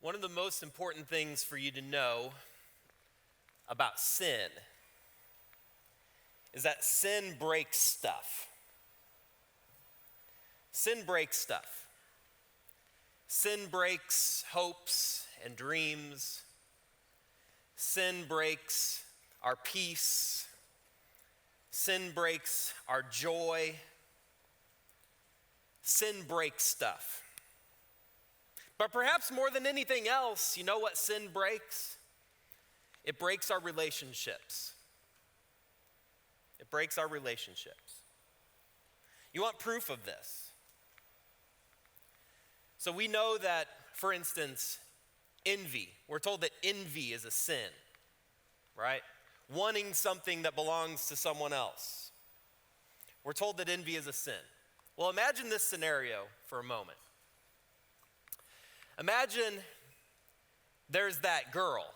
One of the most important things for you to know about sin is that sin breaks stuff. Sin breaks stuff. Sin breaks hopes and dreams. Sin breaks our peace. Sin breaks our joy. Sin breaks stuff. But perhaps more than anything else, you know what sin breaks? It breaks our relationships. It breaks our relationships. You want proof of this? So we know that, for instance, envy. We're told that envy is a sin, right? Wanting something that belongs to someone else. We're told that envy is a sin. Well, imagine this scenario for a moment. Imagine there's that girl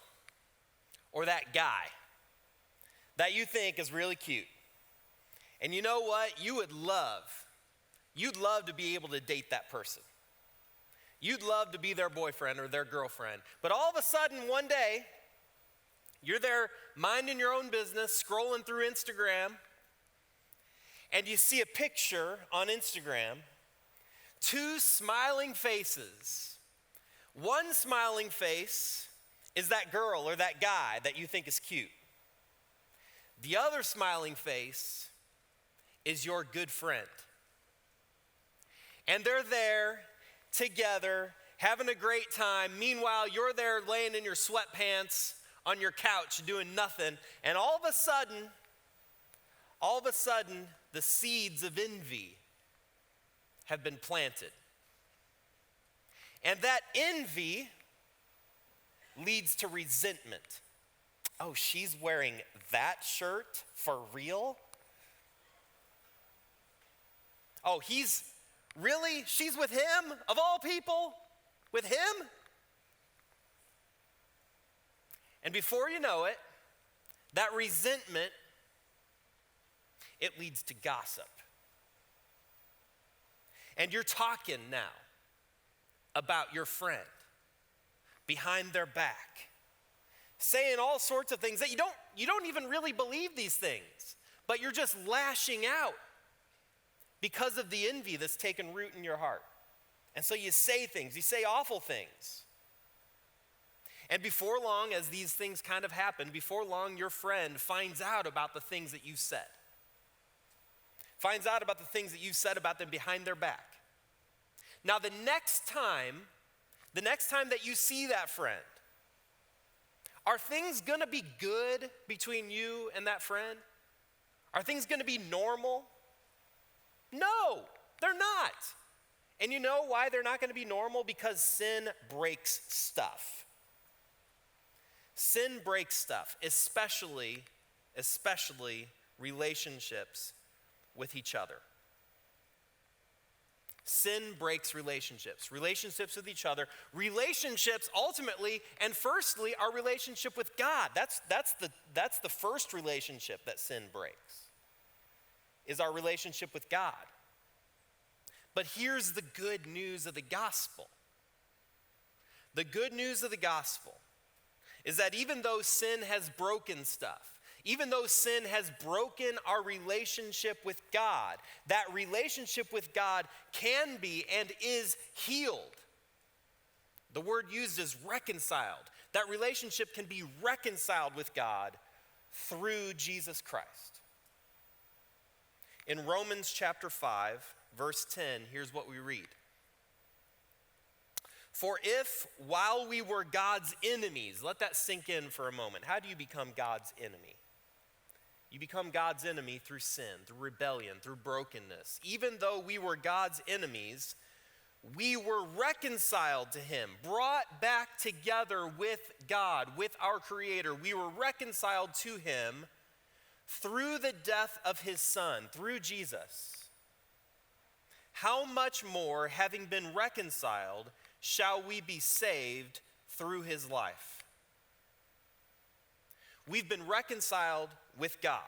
or that guy that you think is really cute. And you know what? You'd love to be able to date that person. You'd love to be their boyfriend or their girlfriend. But all of a sudden, one day, you're there minding your own business, scrolling through Instagram, and you see a picture on Instagram, two smiling faces. One smiling face is that girl or that guy that you think is cute. The other smiling face is your good friend. And they're there together, having a great time. Meanwhile, you're there laying in your sweatpants on your couch doing nothing. And all of a sudden, the seeds of envy have been planted. And that envy leads to resentment. Oh, she's wearing that shirt for real? Oh, she's with him, of all people, with him? And before you know it, that resentment, it leads to gossip. And you're talking now about your friend behind their back, saying all sorts of things that you don't even really believe these things, but you're just lashing out because of the envy that's taken root in your heart. And so you say things, you say awful things. And before long, as these things kind of happen, before long your friend finds out about the things that you said. Finds out about the things that you said about them behind their back. Now the next time that you see that friend, are things gonna be good between you and that friend? Are things gonna be normal? No, they're not. And you know why they're not gonna be normal? Because sin breaks stuff. Sin breaks stuff, especially relationships with each other. Sin breaks relationships with each other, relationships ultimately and firstly our relationship with God. That's the first relationship that sin breaks, is our relationship with God. But here's the good news of the gospel. The good news of the gospel is that even though sin has broken stuff, even though sin has broken our relationship with God, that relationship with God can be and is healed. The word used is reconciled. That relationship can be reconciled with God through Jesus Christ. In Romans chapter 5, verse 10, here's what we read. For if while we were God's enemies, let that sink in for a moment. How do you become God's enemy? You become God's enemy through sin, through rebellion, through brokenness. Even though we were God's enemies, we were reconciled to him, brought back together with God, with our Creator. We were reconciled to him through the death of his Son, through Jesus. How much more, having been reconciled, shall we be saved through his life? We've been reconciled with God.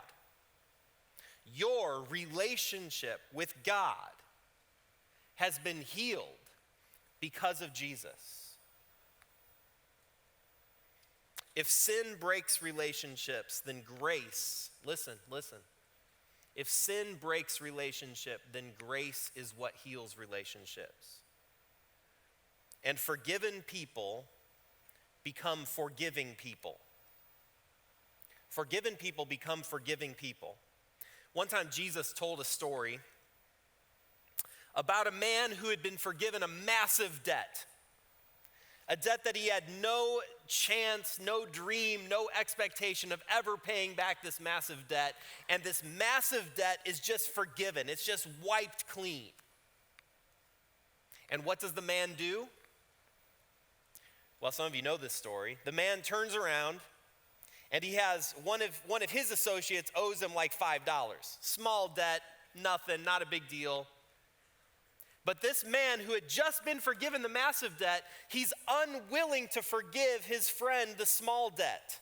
Your relationship with God has been healed because of Jesus. If sin breaks relationships, then grace, listen. If sin breaks relationship, then grace is what heals relationships. And forgiven people become forgiving people. Forgiven people become forgiving people. One time Jesus told a story about a man who had been forgiven a massive debt. A debt that he had no chance, no dream, no expectation of ever paying back this massive debt. And this massive debt is just forgiven. It's just wiped clean. And what does the man do? Well, some of you know this story. The man turns around and he has one of his associates owes him like $5. Small debt, nothing, not a big deal. But this man who had just been forgiven the massive debt, he's unwilling to forgive his friend the small debt.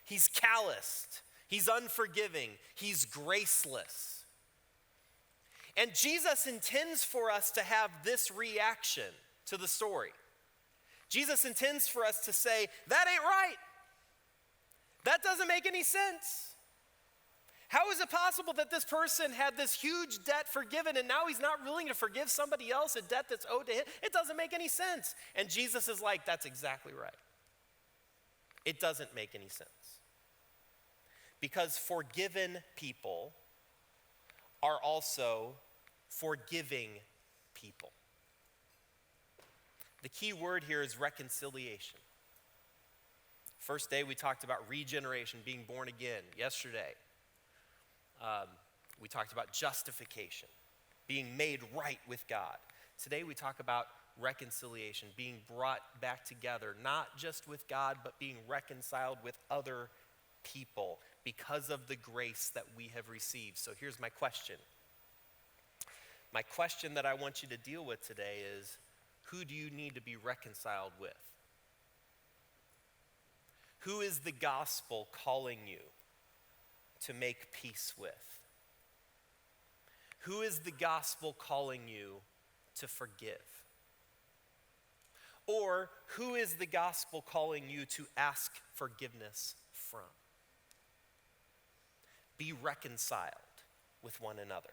He's calloused. He's unforgiving. He's graceless. And Jesus intends for us to have this reaction to the story. Jesus intends for us to say, that ain't right. That doesn't make any sense. How is it possible that this person had this huge debt forgiven and now he's not willing to forgive somebody else a debt that's owed to him? It doesn't make any sense. And Jesus is like, that's exactly right. It doesn't make any sense. Because forgiven people are also forgiving people. The key word here is reconciliation. First day we talked about regeneration, being born again. Yesterday, we talked about justification, being made right with God. Today we talk about reconciliation, being brought back together, not just with God, but being reconciled with other people because of the grace that we have received. So here's my question. My question that I want you to deal with today is, who do you need to be reconciled with? Who is the gospel calling you to make peace with? Who is the gospel calling you to forgive? Or who is the gospel calling you to ask forgiveness from? Be reconciled with one another.